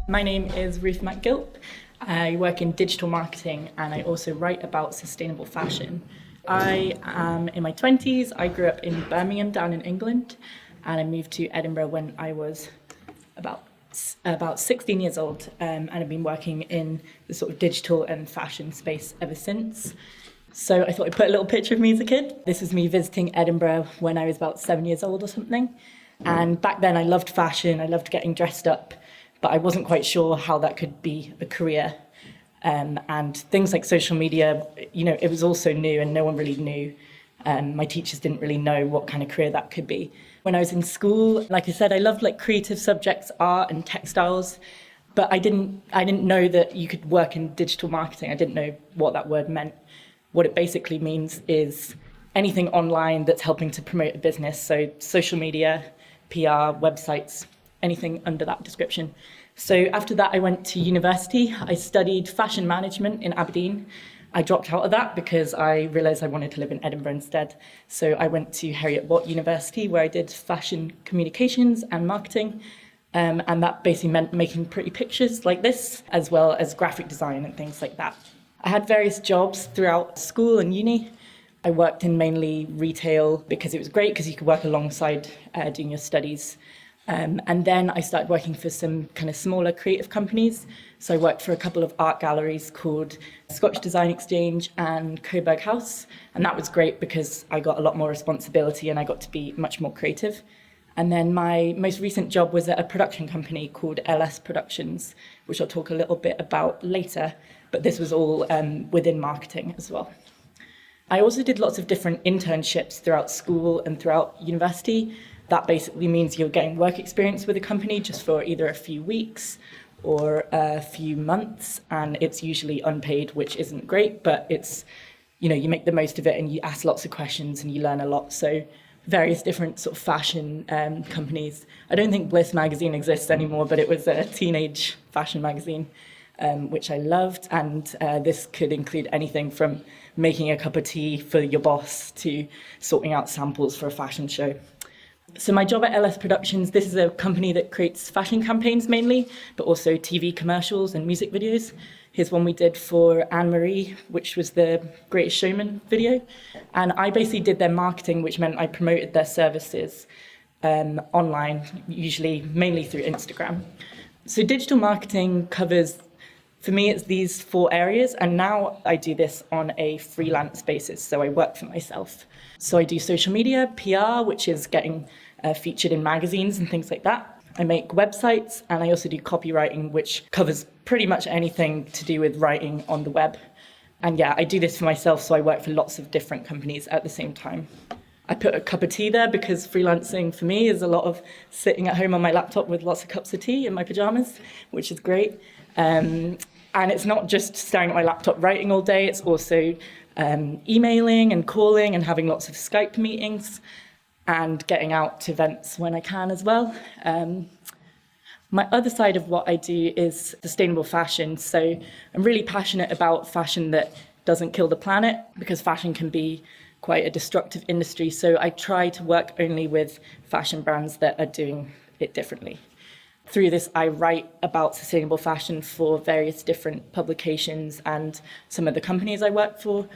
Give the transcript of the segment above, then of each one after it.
My name is Ruth MacGilp. I work in digital marketing and I also write about sustainable fashion. I am in my 20s. I grew up in Birmingham down in England and I moved to Edinburgh when I was about 16 years old, and I've been working in the sort of digital and fashion space ever since. So I thought I'd put a little picture of me as a kid. This is me visiting Edinburgh when I was about 7 years old or something. And back then I loved fashion, I loved getting dressed up, but I wasn't quite sure how that could be a career. And things like social media, it was also new and no one really knew. My teachers didn't really know what kind of career that could be. When I was in school, like I said, I loved creative subjects, art and textiles, but I didn't know that you could work in digital marketing. I didn't know what that word meant. What it basically means is anything online that's helping to promote a business. So social media, PR, websites, anything under that description. So after that, I went to university. I studied fashion management in Aberdeen. I dropped out of that because I realised I wanted to live in Edinburgh instead. So I went to Heriot-Watt University where I did fashion communications and marketing. And that basically meant making pretty pictures like this, as well as graphic design and things like that. I had various jobs throughout school and uni. I worked in mainly retail because it was great because you could work alongside doing your studies. And then I started working for some kind of smaller creative companies. So I worked for a couple of art galleries called Scotch Design Exchange and Coburg House. And that was great because I got a lot more responsibility and I got to be much more creative. And then my most recent job was at a production company called LS Productions, which I'll talk a little bit about later. But this was all within marketing as well. I also did lots of different internships throughout school and throughout university. That basically means you're getting work experience with a company just for either a few weeks or a few months, and it's usually unpaid, which isn't great, but it's, you make the most of it and you ask lots of questions and you learn a lot. So various different sort of fashion companies. I don't think Bliss magazine exists anymore, but it was a teenage fashion magazine, which I loved. And this could include anything from making a cup of tea for your boss to sorting out samples for a fashion show. So my job at LS Productions, this is a company that creates fashion campaigns mainly, but also TV commercials and music videos. Here's one we did for Anne-Marie, which was the Greatest Showman video. And I basically did their marketing, which meant I promoted their services online, usually mainly through Instagram. So digital marketing covers, for me, it's these 4 areas. And now I do this on a freelance basis. So I work for myself. So I do social media, PR, which is getting featured in magazines and things like that. I make websites and I also do copywriting, which covers pretty much anything to do with writing on the web. And yeah, I do this for myself, so I work for lots of different companies at the same time. I put a cup of tea there because freelancing for me is a lot of sitting at home on my laptop with lots of cups of tea in my pajamas, which is great. And it's not just staring at my laptop writing all day, it's also emailing and calling and having lots of Skype meetings and getting out to events when I can as well. My other side of what I do is sustainable fashion. So I'm really passionate about fashion that doesn't kill the planet because fashion can be quite a destructive industry. So I try to work only with fashion brands that are doing it differently. Through this, I write about sustainable fashion for various different publications and some of the companies I work for.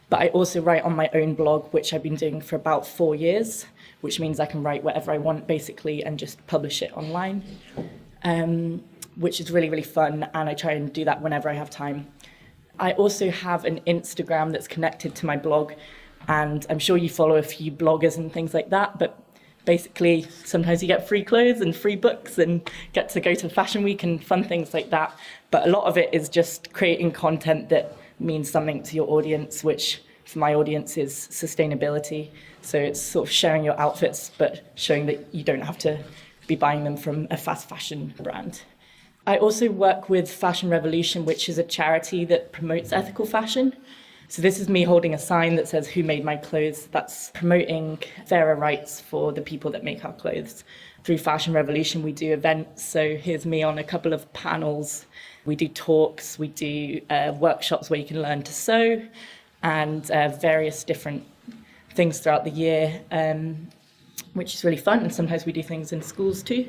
But I also write on my own blog, which I've been doing for about 4 years, which means I can write whatever I want, basically, and just publish it online, which is really, really fun. And I try and do that whenever I have time. I also have an Instagram that's connected to my blog. And I'm sure you follow a few bloggers and things like that. But basically, sometimes you get free clothes and free books and get to go to Fashion Week and fun things like that. But a lot of it is just creating content that means something to your audience, which for my audience is sustainability. So it's sort of sharing your outfits, but showing that you don't have to be buying them from a fast fashion brand. I also work with Fashion Revolution, which is a charity that promotes ethical fashion. So this is me holding a sign that says, "Who made my clothes?" That's promoting fairer rights for the people that make our clothes. Through Fashion Revolution, we do events. So here's me on a couple of panels. We do talks, we do workshops where you can learn to sew, and various different things throughout the year, which is really fun. And sometimes we do things in schools too.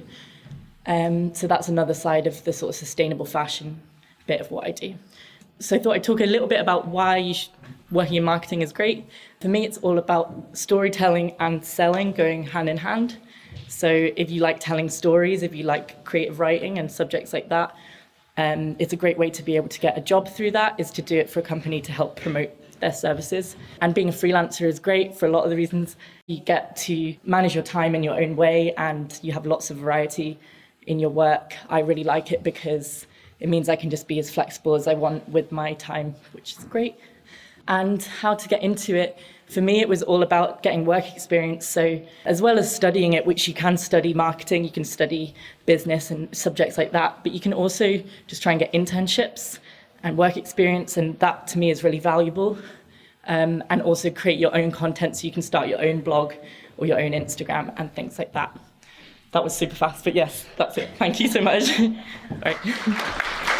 So that's another side of the sort of sustainable fashion bit of what I do. So I thought I'd talk a little bit about why working in marketing is great. For me, it's all about storytelling and selling going hand in hand. So if you like telling stories, if you like creative writing and subjects like that, it's a great way to be able to get a job through that, is to do it for a company to help promote their services. And being a freelancer is great for a lot of the reasons. You get to manage your time in your own way and you have lots of variety in your work. I really like it because it means I can just be as flexible as I want with my time, which is great. And how to get into it, for me, it was all about getting work experience. So as well as studying it, which you can study marketing, you can study business and subjects like that, but you can also just try and get internships and work experience. And that to me is really valuable. And also create your own content so you can start your own blog or your own Instagram and things like that. That was super fast, but yes, that's it. Thank you so much. All right.